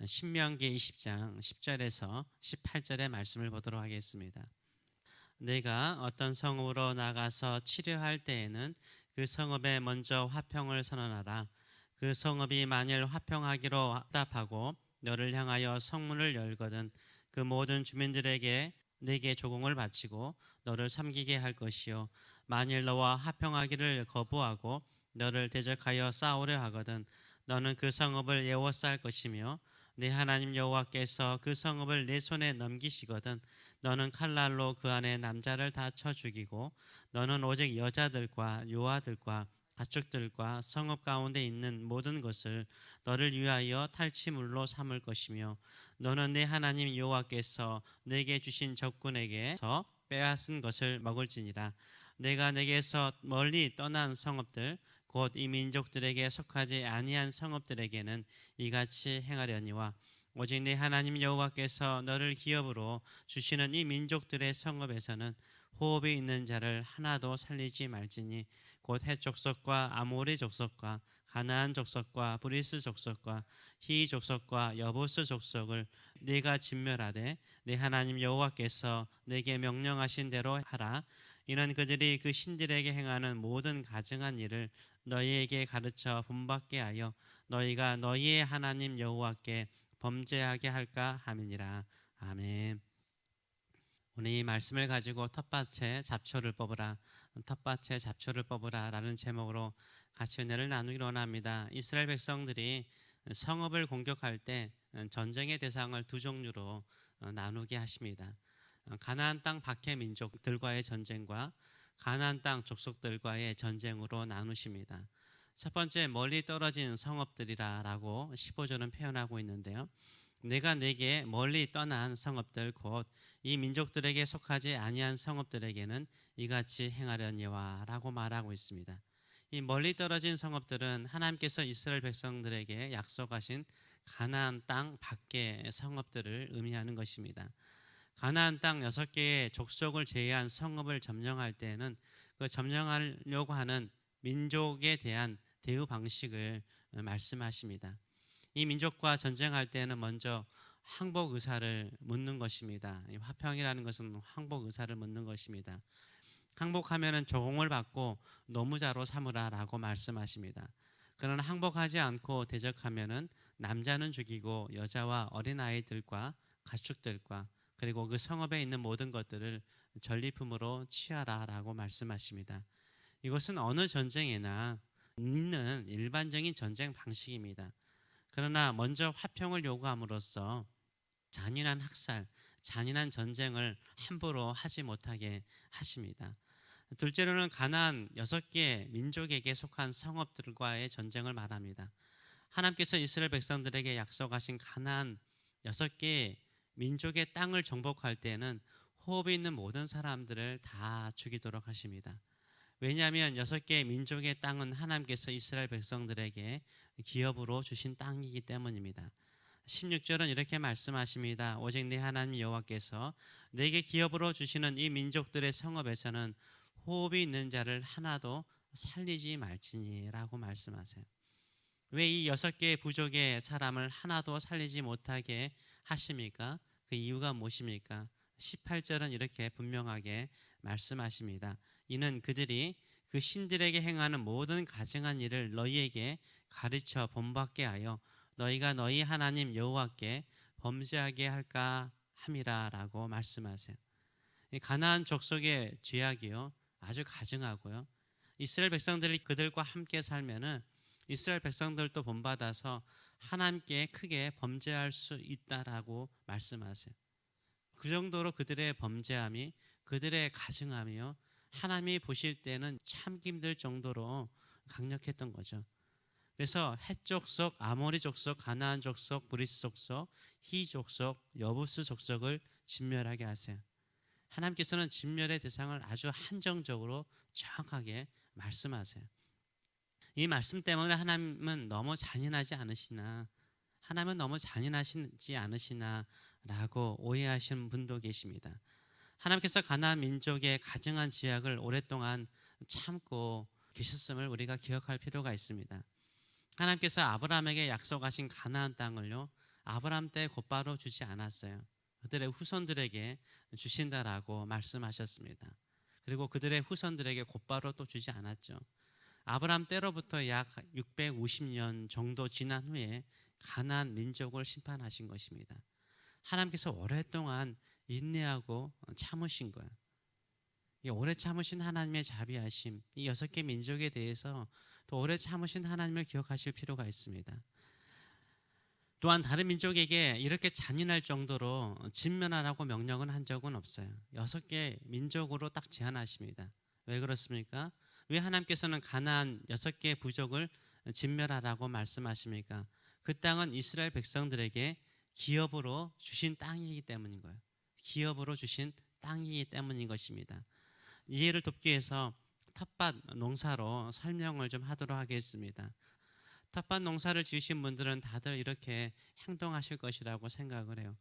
신명기 20장 10절에서 18절의 말씀을 보도록 하겠습니다. 내가 어떤 성읍으로 나가서 치료할 때에는 그 성읍에 먼저 화평을 선언하라. 그 성읍이 만일 화평하기로 합답하고 너를 향하여 성문을 열거든 그 모든 주민들에게 내게 조공을 바치고 너를 섬기게 할 것이요, 만일 너와 화평하기를 거부하고 너를 대적하여 싸우려 하거든 너는 그 성읍을 에워쌀 것이며 내 하나님 여호와께서 그 성읍을 내 손에 넘기시거든 너는 칼날로 그 안에 남자를 다 쳐 죽이고 너는 오직 여자들과 요아들과 가축들과 성읍 가운데 있는 모든 것을 너를 위하여 탈취물로 삼을 것이며 너는 내 하나님 여호와께서 내게 주신 적군에게서 빼앗은 것을 먹을지니라. 내가 내게서 멀리 떠난 성읍들 곧 이 민족들에게 속하지 아니한 성읍들에게는 이같이 행하려니와 오직 내 하나님 여호와께서 너를 기업으로 주시는 이 민족들의 성읍에서는 호흡이 있는 자를 하나도 살리지 말지니 곧 헷 족속과 아모리 족속과 가나안 족속과 브리스 족속과 히 족속과 여부스 족속을 네가 진멸하되 내 하나님 여호와께서 내게 명령하신 대로 하라. 이는 그들이 그 신들에게 행하는 모든 가증한 일을 너희에게 가르쳐 본받게 하여 너희가 너희의 하나님 여호와께 범죄하게 할까 함이니라. 아멘. 오늘 이 말씀을 가지고 텃밭에 잡초를 뽑으라, 텃밭에 잡초를 뽑으라 라는 제목으로 같이 은혜를 나누기로 원합니다. 이스라엘 백성들이 성읍을 공격할 때 전쟁의 대상을 두 종류로 나누게 하십니다. 가나안 땅 밖의 민족들과의 전쟁과 가나안 땅 족속들과의 전쟁으로 나누십니다. 첫 번째, 멀리 떨어진 성읍들이라고 15절은 표현하고 있는데요. 내가 내게 멀리 떠난 성읍들 곧 이 민족들에게 속하지 아니한 성읍들에게는 이같이 행하려니와 라고 말하고 있습니다. 이 멀리 떨어진 성읍들은 하나님께서 이스라엘 백성들에게 약속하신 가나안 땅 밖의 성읍들을 의미하는 것입니다. 가나안 땅 6개의 족속을 제외한 성읍을 점령할 때에는 그 점령하려고 하는 민족에 대한 대우 방식을 말씀하십니다. 이 민족과 전쟁할 때는 먼저 항복 의사를 묻는 것입니다. 화평이라는 것은 항복 의사를 묻는 것입니다. 항복하면은 조공을 받고 노무자로 삼으라라고 말씀하십니다. 그러나 항복하지 않고 대적하면은 남자는 죽이고 여자와 어린 아이들과 가축들과 그리고 그 성읍에 있는 모든 것들을 전리품으로 취하라라고 말씀하십니다. 이것은 어느 전쟁에나 있는 일반적인 전쟁 방식입니다. 그러나 먼저 화평을 요구함으로써 잔인한 학살, 잔인한 전쟁을 함부로 하지 못하게 하십니다. 둘째로는 가나안 6개 민족에게 속한 성읍들과의 전쟁을 말합니다. 하나님께서 이스라엘 백성들에게 약속하신 가나안 6개 민족의 땅을 정복할 때에는 호흡이 있는 모든 사람들을 다 죽이도록 하십니다. 왜냐하면 6개의 민족의 땅은 하나님께서 이스라엘 백성들에게 기업으로 주신 땅이기 때문입니다. 16절은 이렇게 말씀하십니다. 오직 내 하나님 여호와께서 내게 기업으로 주시는 이 민족들의 성읍에서는 호흡이 있는 자를 하나도 살리지 말지니 라고 말씀하세요. 왜 이 6개의 부족의 사람을 하나도 살리지 못하게 하십니까? 그 이유가 무엇입니까? 18절은 이렇게 분명하게 말씀하십니다. 이는 그들이 그 신들에게 행하는 모든 가증한 일을 너희에게 가르쳐 본받게 하여 너희가 너희 하나님 여호와께 범죄하게 할까 함이라 라고 말씀하세요. 가나안 족속의 죄악이요 아주 가증하고요, 이스라엘 백성들이 그들과 함께 살면은 이스라엘 백성들도 본받아서 하나님께 크게 범죄할 수 있다라고 말씀하세요. 그 정도로 그들의 범죄함이, 그들의 가증함이요 하나님이 보실 때는 참기 힘들 정도로 강력했던 거죠. 그래서 헷 족속, 아모리 족속, 가나안 족속, 브리스 족속, 히 족속, 여부스 족속을 진멸하게 하세요. 하나님께서는 진멸의 대상을 아주 한정적으로 정확하게 말씀하세요. 이 말씀 때문에 하나님은 너무 잔인하지 않으시나, 하나님은 너무 잔인하시지 않으시나 라고 오해하시는 분도 계십니다. 하나님께서 가나안 민족의 가증한 죄악을 오랫동안 참고 계셨음을 우리가 기억할 필요가 있습니다. 하나님께서 아브라함에게 약속하신 가나안 땅을요 아브라함 때 곧바로 주지 않았어요. 그들의 후손들에게 주신다라고 말씀하셨습니다. 그리고 그들의 후손들에게 곧바로 또 주지 않았죠. 아브라함 때로부터 약 650년 정도 지난 후에 가나안 민족을 심판하신 것입니다. 하나님께서 오랫동안 인내하고 참으신 거예요. 이 오래 참으신 하나님의 자비하심, 이 6개 민족에 대해서 더 오래 참으신 하나님을 기억하실 필요가 있습니다. 또한 다른 민족에게 이렇게 잔인할 정도로 진멸하라고 명령은 한 적은 없어요. 6개 민족으로 딱 제한하십니다. 왜 그렇습니까? 왜 하나님께서는 가나안 6개 부족을 진멸하라고 말씀하십니까? 그 땅은 이스라엘 백성들에게 기업으로 주신 땅이기 때문인 거예요. 기업으로 주신 땅이기 때문인 것입니다. 이해를 돕기 위해서 텃밭 농사로 설명을 좀 하도록 하겠습니다. 텃밭 농사를 지으신 분들은 다들 이렇게 행동하실 것이라고 생각을 해요.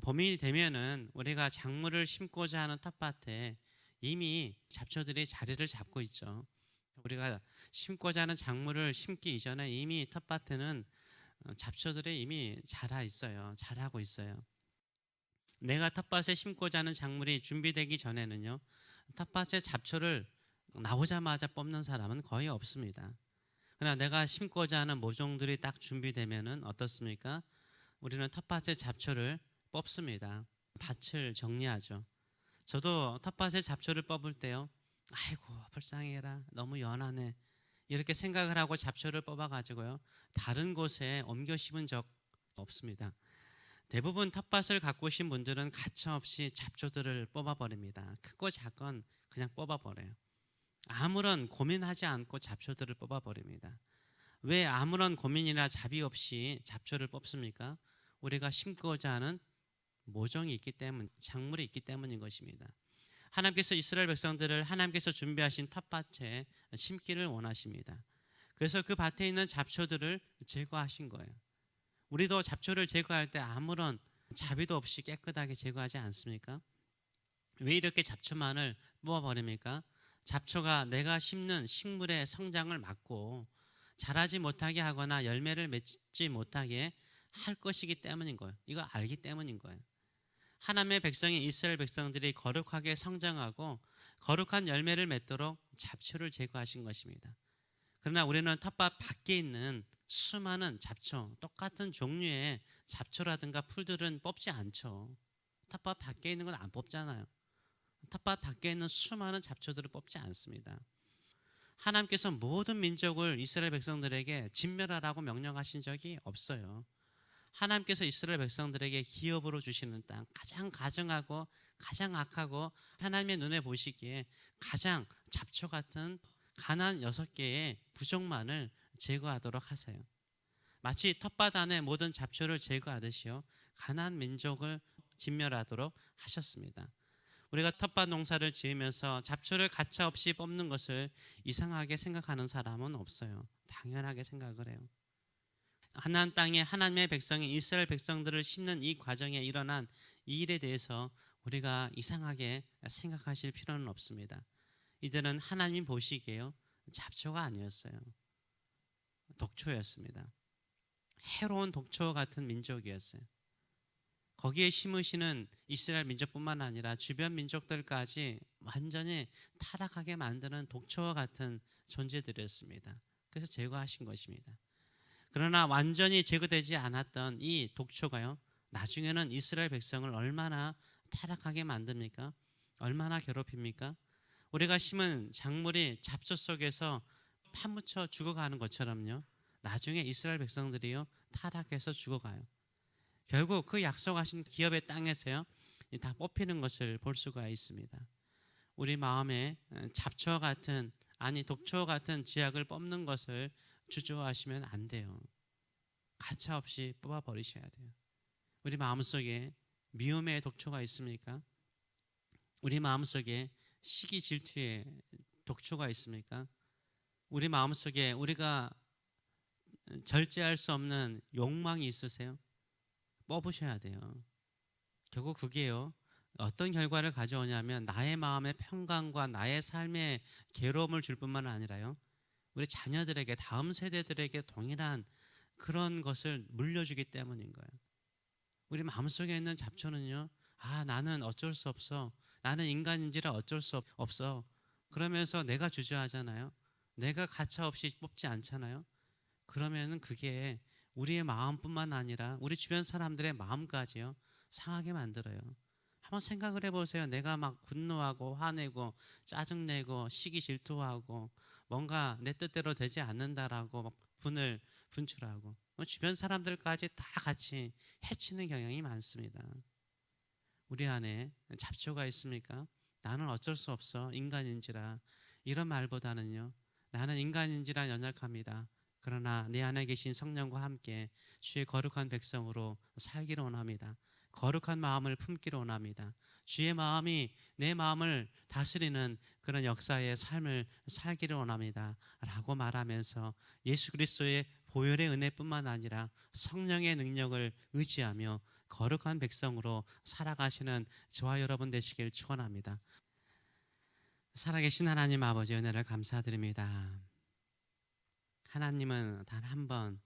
봄이 되면은 우리가 작물을 심고자 하는 텃밭에 이미 잡초들이 자리를 잡고 있죠. 우리가 심고자 하는 작물을 심기 이전에 이미 텃밭에는 잡초들이 이미 자라 있어요. 자라고 있어요. 내가 텃밭에 심고자 하는 작물이 준비되기 전에는요, 텃밭에 잡초를 나오자마자 뽑는 사람은 거의 없습니다. 그러나 내가 심고자 하는 모종들이 딱 준비되면은 어떻습니까? 우리는 텃밭의 잡초를 뽑습니다. 밭을 정리하죠. 저도 텃밭의 잡초를 뽑을 때요, 아이고 불쌍해라, 너무 연하네, 이렇게 생각을 하고 잡초를 뽑아가지고요, 다른 곳에 옮겨 심은 적 없습니다. 대부분 텃밭을 갖고 오신 분들은 가차없이 잡초들을 뽑아버립니다. 크고 작건 그냥 뽑아버려요. 아무런 고민하지 않고 잡초들을 뽑아버립니다. 왜 아무런 고민이나 자비 없이 잡초를 뽑습니까? 우리가 심고자 하는 모종이 있기 때문, 작물이 있기 때문인 것입니다. 하나님께서 이스라엘 백성들을 하나님께서 준비하신 텃밭에 심기를 원하십니다. 그래서 그 밭에 있는 잡초들을 제거하신 거예요. 우리도 잡초를 제거할 때 아무런 자비도 없이 깨끗하게 제거하지 않습니까? 왜 이렇게 잡초만을 뽑아버립니까? 잡초가 내가 심는 식물의 성장을 막고 자라지 못하게 하거나 열매를 맺지 못하게 할 것이기 때문인 거예요. 이거 알기 때문인 거예요. 하나님의 백성인 이스라엘 백성들이 거룩하게 성장하고 거룩한 열매를 맺도록 잡초를 제거하신 것입니다. 그러나 우리는 텃밭 밖에 있는 수많은 잡초, 똑같은 종류의 잡초라든가 풀들은 뽑지 않죠. 텃밭 밖에 있는 건 안 뽑잖아요. 텃밭 밖에 있는 수많은 잡초들을 뽑지 않습니다. 하나님께서 모든 민족을 이스라엘 백성들에게 진멸하라고 명령하신 적이 없어요. 하나님께서 이스라엘 백성들에게 기업으로 주시는 땅, 가장 가증하고 가장 악하고 하나님의 눈에 보시기에 가장 잡초 같은 가나안 6개의 부족만을 제거하도록 하세요. 마치 텃밭 안에 모든 잡초를 제거하듯이요, 가나안 민족을 진멸하도록 하셨습니다. 우리가 텃밭 농사를 지으면서 잡초를 가차없이 뽑는 것을 이상하게 생각하는 사람은 없어요. 당연하게 생각을 해요. 가나안 땅에 하나님의 백성인 이스라엘 백성들을 심는 이 과정에 일어난 이 일에 대해서 우리가 이상하게 생각하실 필요는 없습니다. 이들은 하나님 보시기에요, 잡초가 아니었어요. 독초였습니다. 해로운 독초 같은 민족이었어요. 거기에 심으시는 이스라엘 민족뿐만 아니라 주변 민족들까지 완전히 타락하게 만드는 독초와 같은 존재들이었습니다. 그래서 제거하신 것입니다. 그러나 완전히 제거되지 않았던 이 독초가요, 나중에는 이스라엘 백성을 얼마나 타락하게 만듭니까? 얼마나 괴롭힙니까? 우리가 심은 작물이 잡초 속에서 파묻혀 죽어가는 것처럼요, 나중에 이스라엘 백성들이요, 타락해서 죽어가요. 결국 그 약속하신 기업의 땅에서요, 다 뽑히는 것을 볼 수가 있습니다. 우리 마음에 잡초 같은, 아니 독초 같은 지약을 뽑는 것을 주저하시면 안 돼요. 가차없이 뽑아버리셔야 돼요. 우리 마음속에 미움의 독초가 있습니까? 우리 마음속에 시기 질투의 독초가 있습니까? 우리 마음속에 우리가 절제할 수 없는 욕망이 있으세요? 뽑으셔야 돼요. 결국 그게요, 어떤 결과를 가져오냐면 나의 마음의 평강과 나의 삶의 괴로움을 줄 뿐만 아니라요, 우리 자녀들에게, 다음 세대들에게 동일한 그런 것을 물려주기 때문인 거예요. 우리 마음속에 있는 잡초는요. 아, 나는 어쩔 수 없어. 나는 인간인지라 어쩔 수 없어. 그러면서 내가 주저하잖아요. 내가 가차없이 뽑지 않잖아요. 그러면은 그게 우리의 마음뿐만 아니라 우리 주변 사람들의 마음까지요. 상하게 만들어요. 한번 생각을 해보세요. 내가 막 분노하고 화내고 짜증내고 시기 질투하고 뭔가 내 뜻대로 되지 않는다라고 막 분을 분출하고 주변 사람들까지 다 같이 해치는 경향이 많습니다. 우리 안에 잡초가 있습니까? 나는 어쩔 수 없어. 인간인지라. 이런 말보다는요. 나는 인간인지라 연약합니다. 그러나 내 안에 계신 성령과 함께 주의 거룩한 백성으로 살기를 원합니다. 거룩한 마음을 품기를 원합니다. 주의 마음이 내 마음을 다스리는 그런 역사의 삶을 살기를 원합니다. 라고 말하면서 예수 그리스도의 보혈의 은혜뿐만 아니라 성령의 능력을 의지하며 거룩한 백성으로 살아가시는 저와 여러분 되시길 축원합니다. 살아계신 하나님 아버지 은혜를 감사드립니다. 하나님은 단 한 번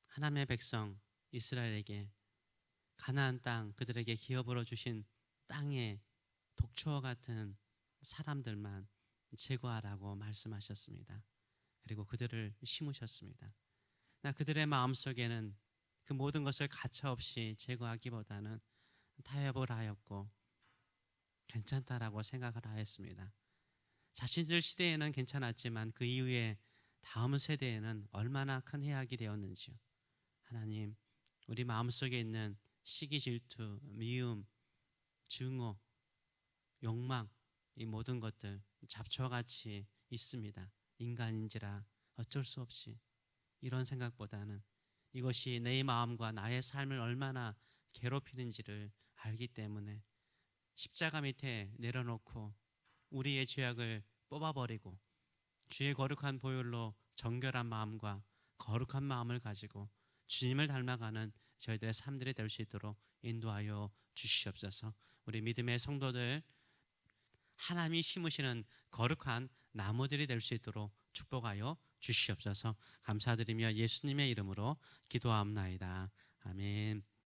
하나님의 백성 이스라엘에게 가나안 땅 그들에게 기업으로 주신 땅의 독초와 같은 사람들만 제거하라고 말씀하셨습니다. 그리고 그들을 심으셨습니다. 나 그들의 마음속에는 그 모든 것을 가차없이 제거하기보다는 타협을 하였고 괜찮다라고 생각을 하였습니다. 자신들 시대에는 괜찮았지만 그 이후에 다음 세대에는 얼마나 큰 해악이 되었는지요. 하나님, 우리 마음속에 있는 시기 질투, 미움, 증오, 욕망 이 모든 것들 잡초같이 있습니다. 인간인지라 어쩔 수 없이 이런 생각보다는 이것이 내 마음과 나의 삶을 얼마나 괴롭히는지를 알기 때문에 십자가 밑에 내려놓고 우리의 죄악을 뽑아버리고 주의 거룩한 보혈로 정결한 마음과 거룩한 마음을 가지고 주님을 닮아가는 저희들의 삶들이 될 수 있도록 인도하여 주시옵소서. 우리 믿음의 성도들 하나님이 심으시는 거룩한 나무들이 될 수 있도록 축복하여 주시옵소서. 감사드리며 예수님의 이름으로 기도하옵나이다. 아멘.